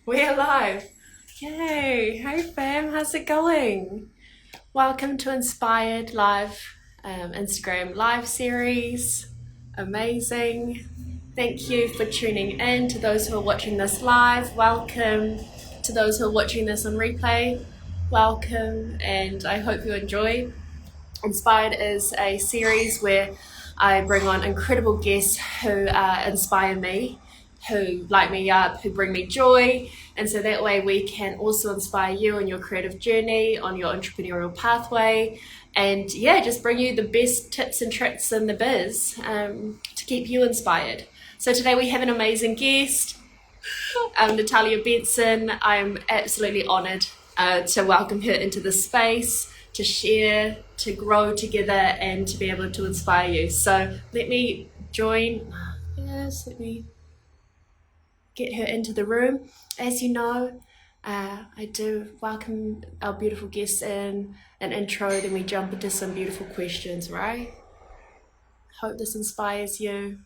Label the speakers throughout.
Speaker 1: We're live. Yay. Hey fam, how's it going? Welcome to Inspired Live Instagram live series. Amazing. Thank you for tuning in. To those who are watching this live, welcome. To those who are watching this on replay, welcome. And I hope you enjoy. Inspired is a series where I bring on incredible guests who inspire me, who light me up, who bring me joy. And so that way we can also inspire you on your creative journey, on your entrepreneurial pathway. And yeah, just bring you the best tips and tricks in the biz to keep you inspired. So today we have an amazing guest, Natalia Benson. I'm absolutely honored to welcome her into the space, to share, to grow together, and to be able to inspire you. So let me get her into the room. As you know, I do welcome our beautiful guests in an intro, then we jump into some beautiful questions, right? Hope this inspires you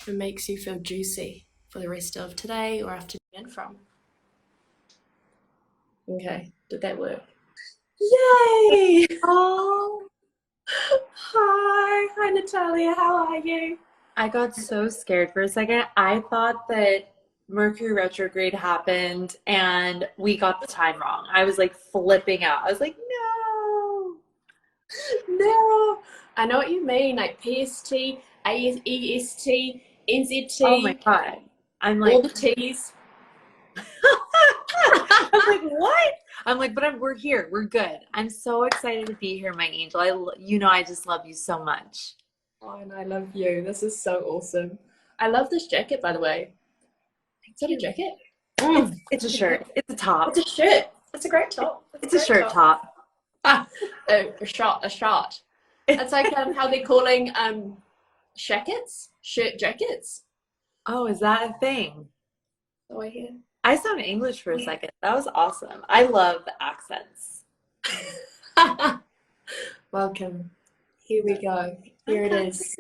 Speaker 1: and makes you feel juicy for the rest of today or afternoon from. Okay, did that work? Yay!
Speaker 2: Oh,
Speaker 1: Hi, Natalia, how are you?
Speaker 2: I got so scared for a second. I thought that Mercury retrograde happened and we got the time wrong. I was like flipping out. I was like, no.
Speaker 1: No, I know what you mean, like PST, AEST,
Speaker 2: Oh my
Speaker 1: NZT,
Speaker 2: God. I'm
Speaker 1: all
Speaker 2: like,
Speaker 1: the T's.
Speaker 2: I'm like, what? I'm like, but we're here. We're good. I'm so excited to be here, my angel. I just love you so much.
Speaker 1: Oh, and I love you. This is so awesome. I love this jacket, by the way. Is that a jacket?
Speaker 2: It's a shirt. It's a
Speaker 1: It's
Speaker 2: top.
Speaker 1: a shirt. It's a great top. It's a
Speaker 2: It's a
Speaker 1: great
Speaker 2: shirt
Speaker 1: top.
Speaker 2: top.
Speaker 1: Ah, oh, a shot. It's like how they're calling shackets, shirt jackets.
Speaker 2: Oh, is that a thing?
Speaker 1: Oh, I hear.
Speaker 2: I sounded English for a second. That was awesome. I love the accents.
Speaker 1: Welcome. Here we go. Here it
Speaker 2: Okay.
Speaker 1: is.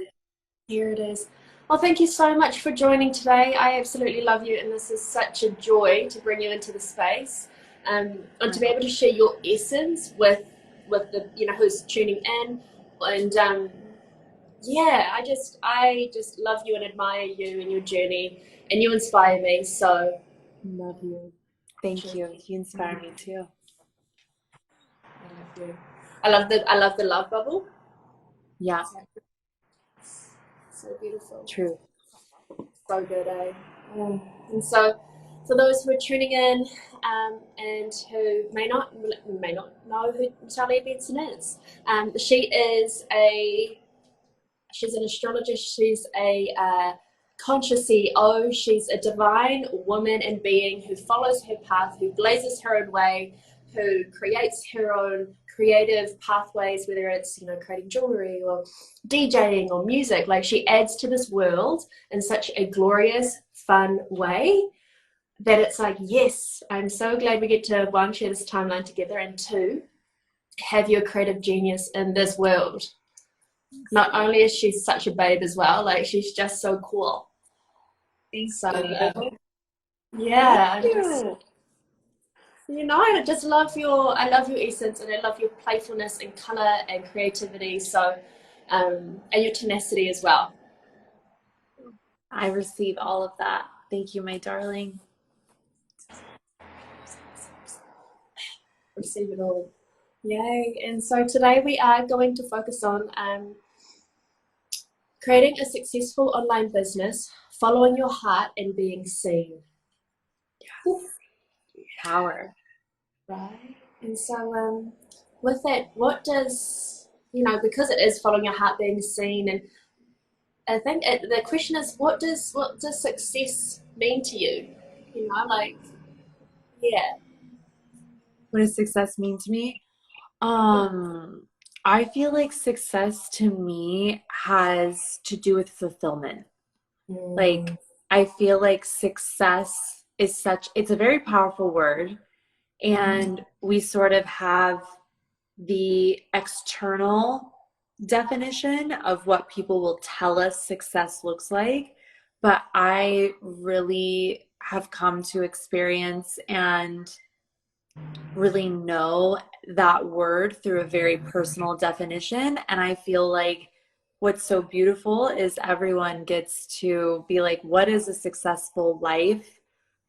Speaker 1: Here it is. Well, thank you so much for joining today. I absolutely love you, and this is such a joy to bring you into the space, and to be able to share your essence with the who's tuning in, and yeah, I just love you and admire you and your journey, and you inspire me. So
Speaker 2: Love you. Thank you. You inspire me too.
Speaker 1: I love you. I love the love bubble.
Speaker 2: Yeah,
Speaker 1: So, so beautiful.
Speaker 2: true.
Speaker 1: So good, eh? And so, for those who are tuning in and who may not know who Natalia Benson is, she's an astrologist. She's a conscious CEO. She's a divine woman and being who follows her path, who blazes her own way, who creates her own creative pathways, whether it's creating jewelry or DJing or music. Like, she adds to this world in such a glorious, fun way that it's like, yes, I'm so glad we get to, one, share this timeline together, and two, have your creative genius in this world. Not only is she such a babe as well, like, she's just so cool.
Speaker 2: Thank
Speaker 1: So
Speaker 2: you. Thank
Speaker 1: yeah,
Speaker 2: you.
Speaker 1: I love your essence, and I love your playfulness and color and creativity. So and your tenacity as well.
Speaker 2: I receive all of that. Thank you, my darling.
Speaker 1: Receive it all. Yay. And so today we are going to focus on creating a successful online business, following your heart, and being seen. Oof.
Speaker 2: Power.
Speaker 1: Right. And so with that, what does, because it is following your heart, being seen, and I think the question is, what does success mean to you? Like, yeah.
Speaker 2: What does success mean to me? Um, I feel like success to me has to do with fulfillment.
Speaker 1: Mm,
Speaker 2: Like, I feel like success is it's a very powerful word, and we sort of have the external definition of what people will tell us success looks like, but I really have come to experience and really know that word through a very personal definition. And I feel like what's so beautiful is everyone gets to be like, what is a successful life,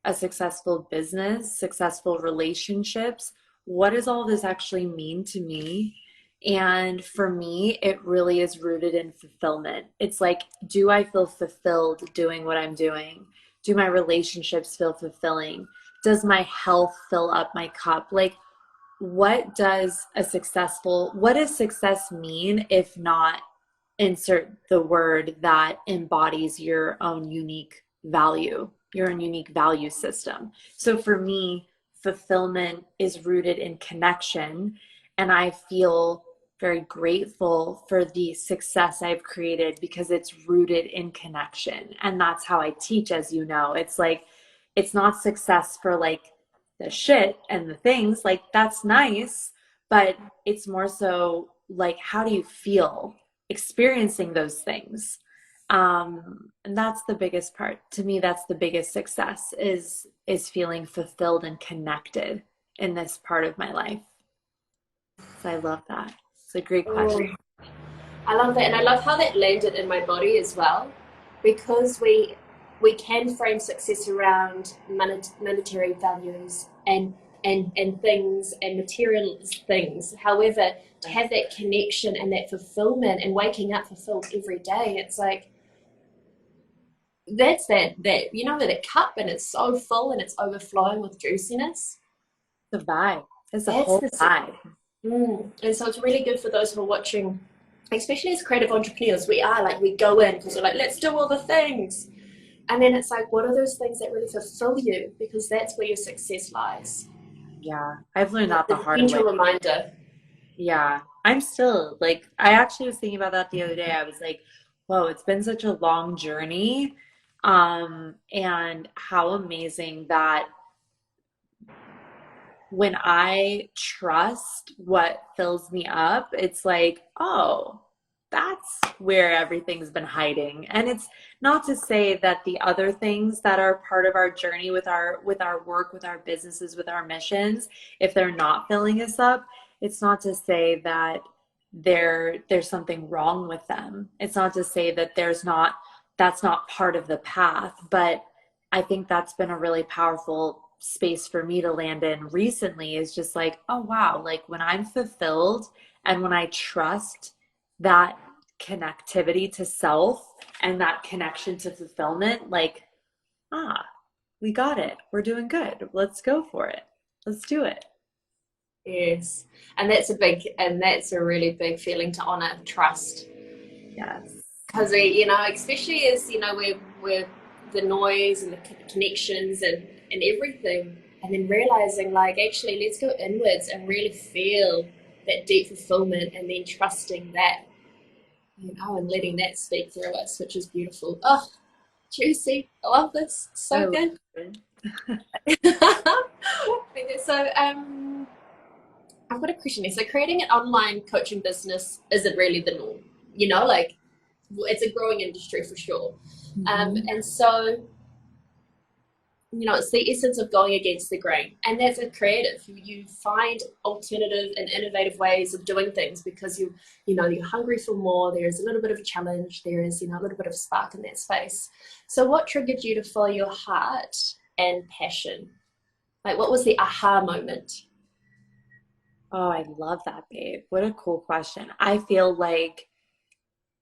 Speaker 2: a successful business, successful relationships? What does all this actually mean to me? And for me, it really is rooted in fulfillment. It's like, do I feel fulfilled doing what I'm doing? Do my relationships feel fulfilling? Does my health fill up my cup? Like, what what does success mean if not insert the word that embodies your own unique value, your own unique value system? So for me, fulfillment is rooted in connection, and I feel very grateful for the success I've created because it's rooted in connection. And that's how I teach, as you know. It's like, it's not success for like the shit and the things, like that's nice, but it's more so like, how do you feel experiencing those things? And that's the biggest part. To me, that's the biggest success is feeling fulfilled and connected in this part of my life. So I love that. It's a great
Speaker 1: Oh,
Speaker 2: question.
Speaker 1: I love that, and I love how that landed in my body as well, because we can frame success around monetary values and things and material things. However, to have that connection and that fulfillment and waking up fulfilled every day, it's like that's that you know that cup and it's so full and it's overflowing with juiciness.
Speaker 2: The vibe. It's a
Speaker 1: That's
Speaker 2: whole
Speaker 1: the
Speaker 2: vibe.
Speaker 1: And so it's really good for those who are watching, especially as creative entrepreneurs. We are like, we go in because we're like, let's do all the things. And then it's like, what are those things that really fulfill you? Because that's where your success lies.
Speaker 2: Yeah. I've learned
Speaker 1: Like
Speaker 2: that
Speaker 1: the
Speaker 2: the hard way.
Speaker 1: gentle reminder.
Speaker 2: Yeah, I'm still like, I actually was thinking about that the other day. I was like, whoa, it's been such a long journey. And how amazing that when I trust what fills me up, it's like, oh, that's where everything's been hiding. And it's not to say that the other things that are part of our journey with our work, with our businesses, with our missions, if they're not filling us up, it's not to say that there's something wrong with them. It's not to say that that's not part of the path, but I think that's been a really powerful space for me to land in recently is just like, oh wow, like when I'm fulfilled and when I trust that connectivity to self and that connection to fulfillment, like, ah, we got it. We're doing good. Let's go for it. Let's do it.
Speaker 1: Yes. And that's a really big feeling to honor, trust.
Speaker 2: Yes.
Speaker 1: Because we, especially as, we're the noise and the connections and everything. And then realizing like, actually, let's go inwards and really feel that deep fulfillment and then trusting that, and letting that speak through us, which is beautiful. Oh, juicy. I love this.
Speaker 2: I
Speaker 1: So
Speaker 2: love
Speaker 1: good.
Speaker 2: it.
Speaker 1: Okay, so I've got a question here. So creating an online coaching business isn't really the norm. Like it's a growing industry for sure.
Speaker 2: Mhm.
Speaker 1: And so, it's the essence of going against the grain. And that's a creative. You find alternative and innovative ways of doing things because you're hungry for more. There is a little bit of a challenge. There is, a little bit of spark in that space. So what triggered you to follow your heart and passion? Like what was the aha moment?
Speaker 2: Oh, I love that, babe. What a cool question. I feel like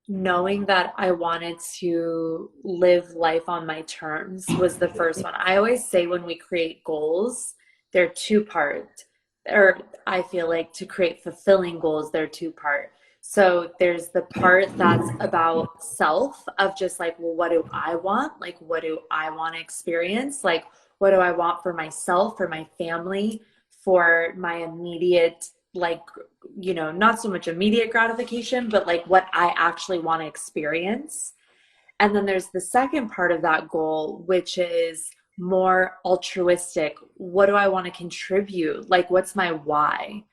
Speaker 2: knowing that I wanted to live life on my terms was the first one. I always say when we create goals, they're two part, or I feel like to create fulfilling goals, they're two part. So there's the part that's about self of just like, well, what do I want? Like, what do I want to experience? Like, what do I want for myself, for my family, for my immediate, like, not so much immediate gratification, but like what I actually want to experience. And then there's the second part of that goal, which is more altruistic. What do I want to contribute? Like, what's my why?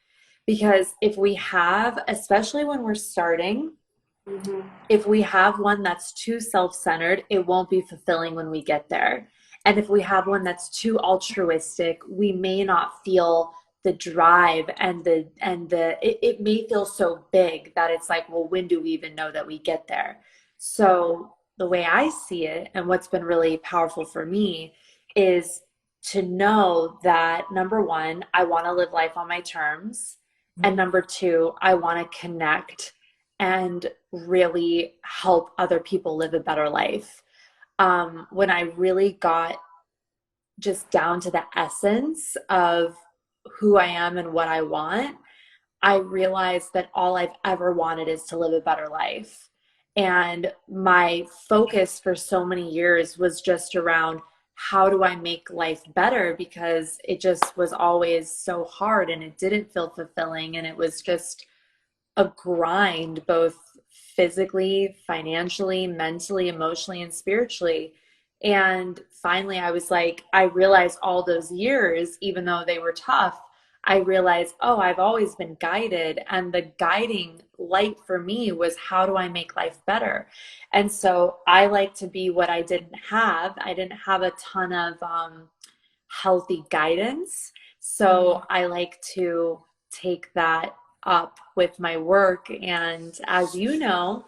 Speaker 2: Because if we have, especially when we're starting,
Speaker 1: Mm-hmm.
Speaker 2: if we have one that's too self centered, it won't be fulfilling when we get there. And if we have one that's too altruistic, we may not feel the drive and it may feel so big that it's like, well, when do we even know that we get there? So the way I see it, and what's been really powerful for me, is to know that number one, I want to live life on my terms. And number two, I want to connect and really help other people live a better life. When I really got just down to the essence of who I am and what I want, I realized that all I've ever wanted is to live a better life. And my focus for so many years was just around how do I make life better, because it just was always so hard and it didn't feel fulfilling. And it was just a grind, both physically, financially, mentally, emotionally, and spiritually. And finally, I was like, I realized all those years, even though they were tough, I realized, oh, I've always been guided. And the guiding light for me was, how do I make life better? And so I like to be what I didn't have. I didn't have a ton of healthy guidance. So I like to take that up with my work. And as you know,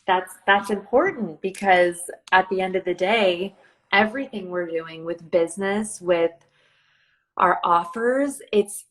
Speaker 2: that's important, because at the end of the day, everything we're doing with business, with our offers, it's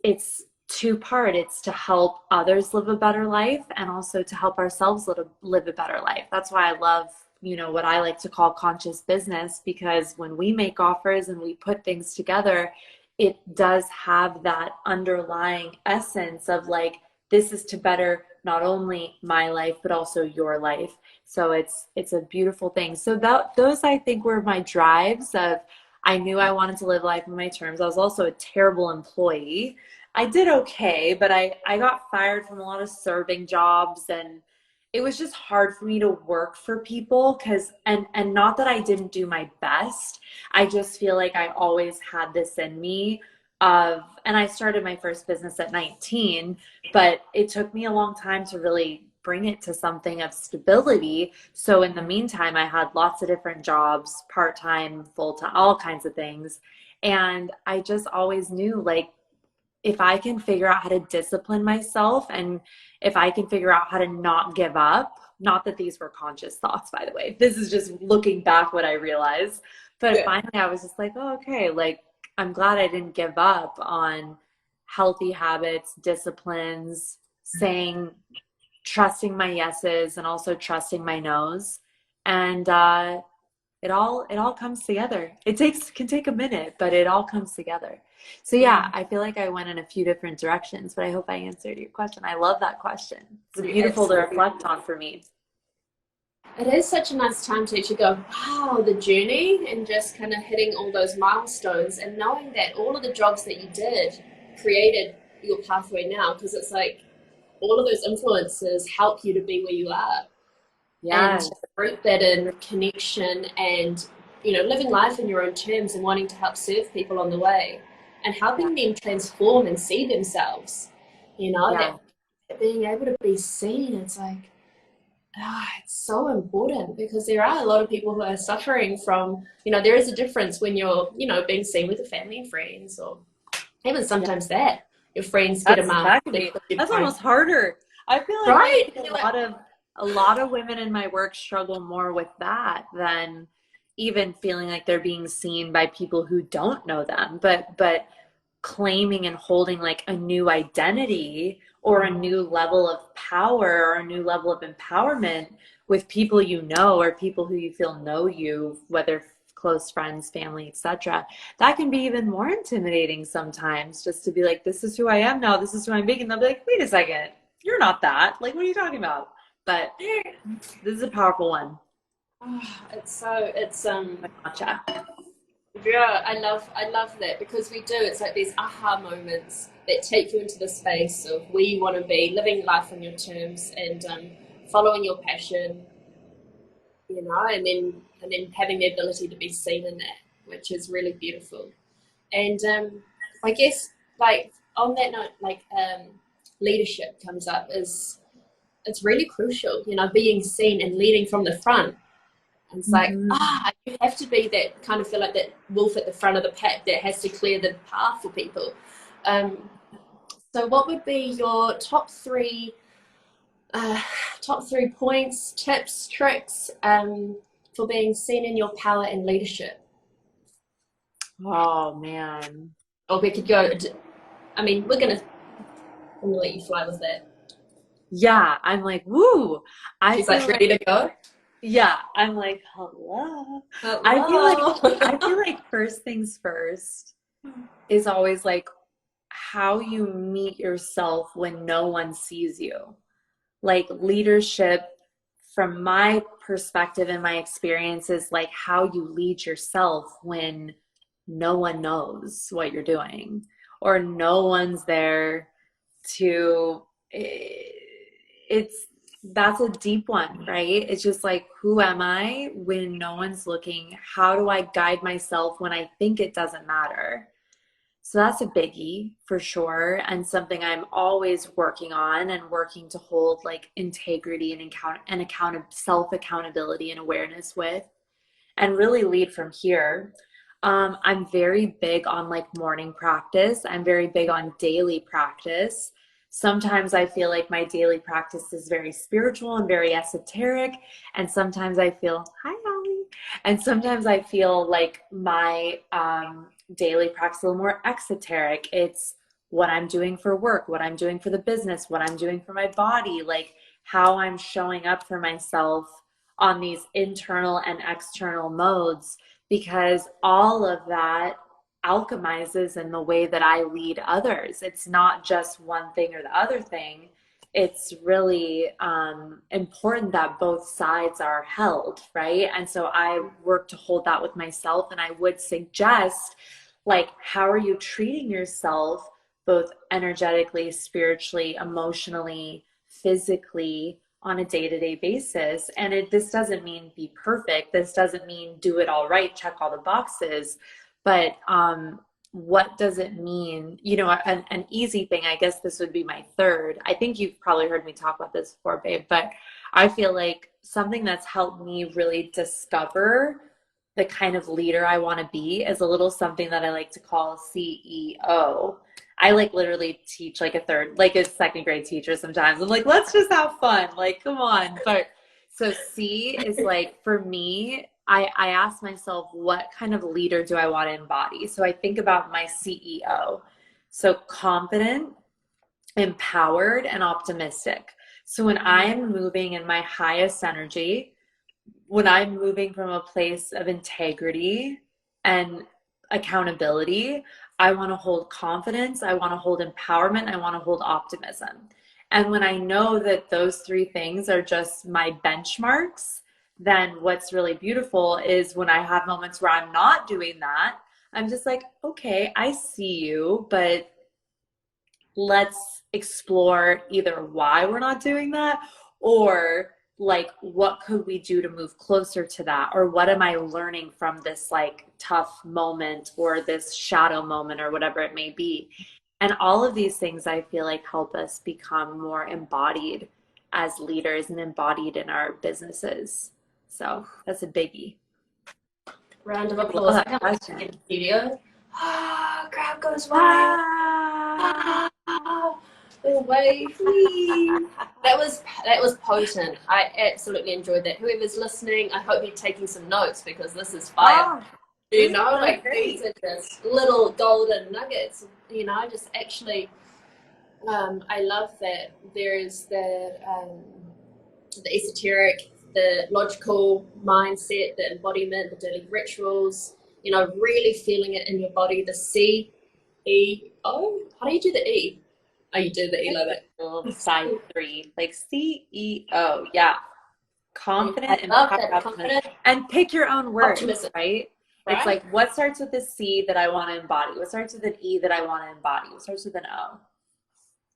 Speaker 2: two-part. It's to help others live a better life and also to help ourselves live a better life. That's why I love, what I like to call conscious business, because when we make offers and we put things together, it does have that underlying essence of like, this is to better not only my life but also your life. So it's a beautiful thing. So those I think were my drives of, I knew I wanted to live life on my terms. I was also a terrible employee. I did okay, but I got fired from a lot of serving jobs, and it was just hard for me to work for people, because and not that I didn't do my best. I just feel like I always had this in me of, and I started my first business at 19, but it took me a long time to really bring it to something of stability. So in the meantime, I had lots of different jobs, part-time, full-time, all kinds of things. And I just always knew, like, if I can figure out how to discipline myself, and if I can figure out how to not give up, not that these were conscious thoughts, by the way, this is just looking back what I realized. But
Speaker 1: Yeah.
Speaker 2: finally I was just like, oh, okay, like, I'm glad I didn't give up on healthy habits, disciplines, saying, trusting my yeses and also trusting my nos. And it all comes together. Can take a minute, but it all comes together. So yeah, I feel like I went in a few different directions, but I hope I answered your question. I love that question. It's beautiful to reflect on for me.
Speaker 1: It is such a nice time to actually go, wow, the journey, and just kind of hitting all those milestones and knowing that all of the jobs that you did created your pathway now, because it's like all of those influences help you to be where you are, and
Speaker 2: Yes,
Speaker 1: to root that in connection and living life in your own terms and wanting to help serve people on the way and
Speaker 2: yeah,
Speaker 1: helping them transform and see themselves,
Speaker 2: yeah,
Speaker 1: that being able to be seen, it's like, it's so important, because there are a lot of people who are suffering from, there is a difference when you're, being seen with your family and friends, or even
Speaker 2: yeah.
Speaker 1: sometimes that your friends get a mark.
Speaker 2: That can be, that's almost harder. I feel like I
Speaker 1: Right?
Speaker 2: see a lot of women in my work struggle more with that than even feeling like they're being seen by people who don't know them, but claiming and holding like a new identity or a new level of power or a new level of empowerment with people or people who you feel know you, whether close friends, family, etc. That can be even more intimidating sometimes, just to be like, this is who I am now, this is who I'm being. And they'll be like, wait a second, you're not that. Like, what are you talking about? But this is a powerful one.
Speaker 1: It's
Speaker 2: Gotcha.
Speaker 1: yeah, I love that, because we do, it's like these aha moments that take you into the space of where you want to be, living life on your terms, and following your passion, and then having the ability to be seen in that, which is really beautiful. And I guess, like, on that note, like, leadership comes up, is it's really crucial, being seen and leading from the front. And it's like,
Speaker 2: Mhm.
Speaker 1: you have to be that kind of feel like that wolf at the front of the pack that has to clear the path for people. So what would be your top three points, tips, tricks for being seen in your power and leadership?
Speaker 2: Oh man.
Speaker 1: Or we could go, I mean, I'm gonna let you fly with that.
Speaker 2: Yeah, I'm like, woo. I
Speaker 1: She's
Speaker 2: feel
Speaker 1: like
Speaker 2: like,
Speaker 1: ready to go.
Speaker 2: yeah, I'm like, hello. I feel like
Speaker 1: Hello.
Speaker 2: I feel like first things first is always like how you meet yourself when no one sees you. Like leadership, from my perspective and my experience, is like how you lead yourself when no one knows what you're doing or no one's there to it's that's a deep one, right? It's just like, who am I when no one's looking? How do I guide myself when I think it doesn't matter? So that's a biggie for sure, and something I'm always working on and working to hold like integrity and self accountability and awareness with, and really lead from here. I'm very big on like morning practice. I'm very big on daily practice. Sometimes I feel like my daily practice is very spiritual and very esoteric. And sometimes I feel, hi, Ollie. And sometimes I feel like my daily practice is a little more exoteric. It's what I'm doing for work, what I'm doing for the business, what I'm doing for my body, like how I'm showing up for myself on these internal and external modes, because all of that alchemizes in the way that I lead others. It's not just one thing or the other thing. It's really important that both sides are held, right? And so I work to hold that with myself. And I would suggest, like, how are you treating yourself, both energetically, spiritually, emotionally, physically, on a day-to-day basis? And this doesn't mean be perfect. This doesn't mean do it all right, check all the boxes. But what does it mean? An easy thing, I guess this would be my third. I think you've probably heard me talk about this before, babe, but I feel like something that's helped me really discover the kind of leader I want to be is a little something that I like to call CEO. I like literally teach like a second grade teacher sometimes. I'm like, let's just have fun. Like, come on. But so C is like, for me, I ask myself, what kind of leader do I want to embody? So I think about my CEO. So confident, empowered, and optimistic. So when I'm moving in my highest energy, when I'm moving from a place of integrity and accountability, I want to hold confidence, I want to hold empowerment, I want to hold optimism. And when I know that those three things are just my benchmarks, then what's really beautiful is when I have moments where I'm not doing that, I'm just like, okay, I see you, but let's explore either why we're not doing that, or like what could we do to move closer to that, or what am I learning from this like tough moment or this shadow moment or whatever it may be. And all of these things I feel like help us become more embodied as leaders and embodied in our businesses. So that's a biggie.
Speaker 1: Round of
Speaker 2: I
Speaker 1: applause.
Speaker 2: love
Speaker 1: I
Speaker 2: that
Speaker 1: can't wait to get
Speaker 2: question.
Speaker 1: the studio. Crowd goes wild.
Speaker 2: Ah!
Speaker 1: The wave. Whee. That was potent. I absolutely enjoyed that. Whoever's listening, I hope you're taking some notes because this is fire.
Speaker 2: Oh, this is so
Speaker 1: Like these
Speaker 2: great.
Speaker 1: are just little golden nuggets. Just actually, I love that there is the esoteric, the logical mindset, the embodiment, the daily rituals. Really feeling it in your body. The CEO. How do you do the E? Oh, you do the E like
Speaker 2: Little side
Speaker 1: that.
Speaker 2: three, like CEO. Yeah.
Speaker 1: I
Speaker 2: Confident,
Speaker 1: love
Speaker 2: empowered,
Speaker 1: that.
Speaker 2: optimistic.
Speaker 1: Confident
Speaker 2: And pick your own words,
Speaker 1: optimism,
Speaker 2: right? It's
Speaker 1: right?
Speaker 2: like, what starts with a C that I want to embody? What starts with an E that I want to embody? What starts with an O?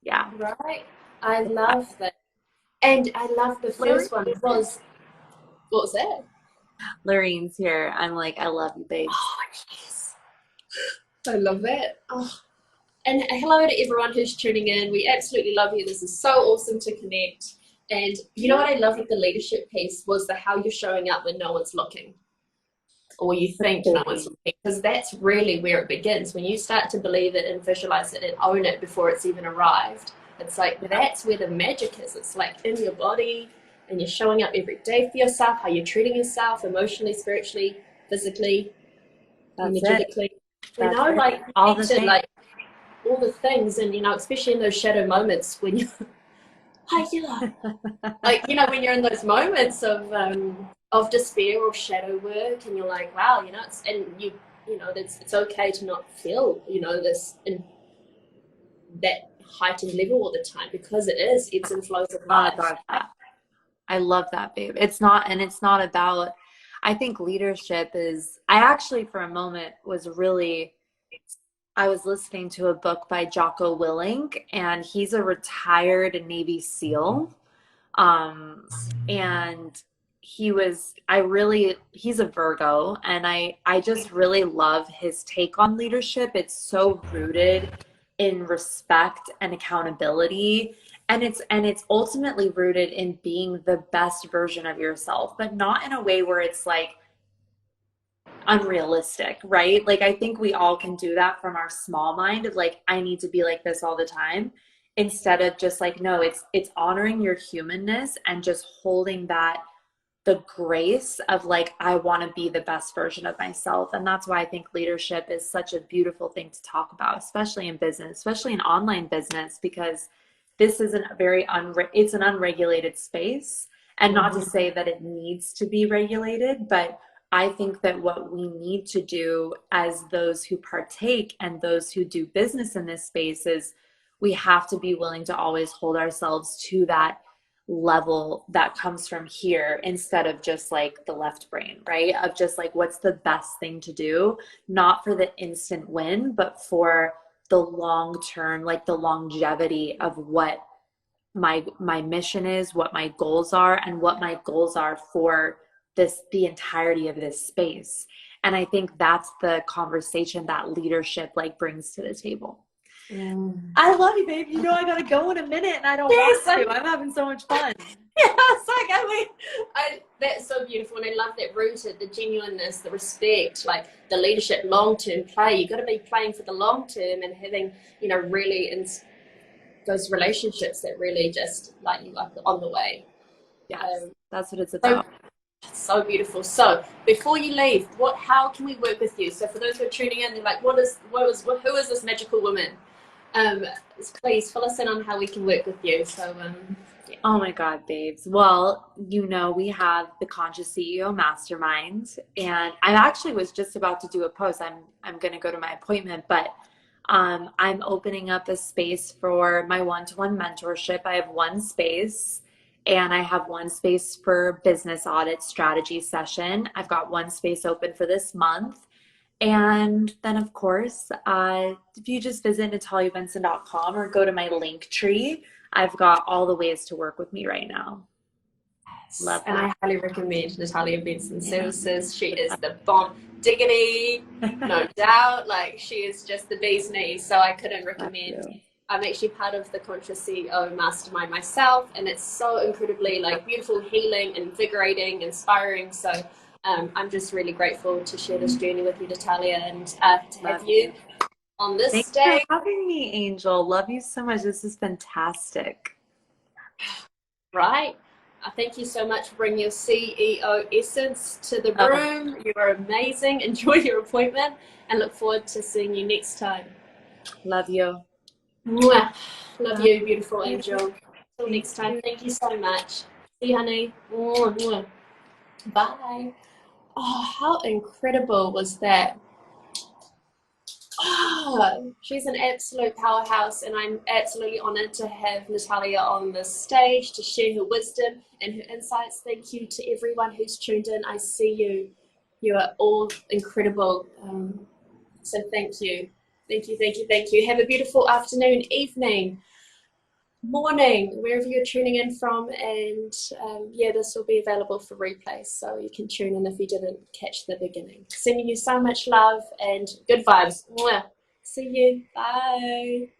Speaker 2: Yeah.
Speaker 1: Right. I love that. And I love the first one was, what was that?
Speaker 2: Lorene's here. I'm like, I love you, babes.
Speaker 1: Oh, yes. I love that. Oh. And hello to everyone who's tuning in. We absolutely love you. This is so awesome to connect. And you know what I love with the leadership piece was the how you're showing up when no one's looking, or you think no one's looking, because that's really where it begins. When you start to believe it and visualize it and own it before it's even arrived, it's like that's where the magic is. It's like in your body, and you're showing up every day for yourself, how you're treating yourself emotionally, spiritually, physically, energetically. You know, like
Speaker 2: all the things.
Speaker 1: like all the things, and you know, especially in those shadow moments when you like, you know, when you're in those moments of despair or shadow work, and you're like, wow, you know, it's, and you know, it's okay to not feel, you know, this in that heightened level all the time, because it is ebbs and flows of life.
Speaker 2: Oh, God, I love that, babe. It's not about, I think leadership is, I actually for a moment I was listening to a book by Jocko Willink, and he's a retired Navy SEAL. And he's a Virgo, and I just really love his take on leadership. It's so rooted in respect and accountability. And it's ultimately rooted in being the best version of yourself, but not in a way where it's like unrealistic, right? Like I think we all can do that from our small mind of like, I need to be like this all the time, instead of just like, no, it's honoring your humanness and just holding that, the grace of like, I want to be the best version of myself. And that's why I think leadership is such a beautiful thing to talk about, especially in business, especially in online business, because this isn't it's an unregulated space. And not to say that it needs to be regulated, but I think that what we need to do as those who partake and those who do business in this space is we have to be willing to always hold ourselves to that level that comes from here, instead of just like the left brain, right? Of just like, what's the best thing to do, not for the instant win, but for the long term, like the longevity of what my mission is, what my goals are, and what my goals are for the entirety of this space. And I think that's the conversation that leadership like brings to the table. I love you, babe. You know I gotta go in a minute, and I don't want to. I'm having so much fun.
Speaker 1: Yeah, it's like that's so beautiful, and I love that rooted, the genuineness, the respect, like the leadership, long-term play. You got to be playing for the long term and having, you know, really in those relationships that really just light you up on the way.
Speaker 2: Yes, that's what it's about.
Speaker 1: So beautiful. So before you leave, how can we work with you? So for those who are tuning in, they're like, who is this magical woman? Please fill us in on how we can work with you. So yeah.
Speaker 2: Oh my God, babes. Well, you know, we have the Conscious CEO Mastermind, and I actually was just about to do a post. I'm going to go to my appointment, but I'm opening up a space for my one-to-one mentorship. I have one space, and I have one space for business audit strategy session. I've got one space open for this month. And then, of course, if you just visit nataliabenson.com or go to my link tree, I've got all the ways to work with me right now. Love that.
Speaker 1: And I highly recommend Natalia Benson services. She is the bomb diggity, no doubt. Like, she is just the bee's knees. So I couldn't recommend. I'm actually part of the Conscious CEO Mastermind myself, and it's so incredibly like beautiful, healing, invigorating, inspiring. So I'm just really grateful to share this journey with you, Natalia, and to have you on this stage.
Speaker 2: Thanks for having me, Angel. Love you so much. This is fantastic.
Speaker 1: Right. Thank you so much for bringing your CEO essence to the room. You are amazing. Enjoy your appointment, and look forward to seeing you next time.
Speaker 2: Love you.
Speaker 1: Mwah. Love you, beautiful angel. Until next time. Thank you so much. See you, honey. Mwah, mwah. Bye. Oh, how incredible was that? Oh, she's an absolute powerhouse, and I'm absolutely honored to have Natalia on this stage to share her wisdom and her insights. Thank you to everyone who's tuned in. I see you. You are all incredible. So thank you. Thank you, thank you, thank you. Have a beautiful afternoon, evening, morning, wherever you're tuning in from. And yeah, this will be available for replay, so you can tune in if you didn't catch the beginning. Sending you so much love and good vibes. Mwah. See you. Bye.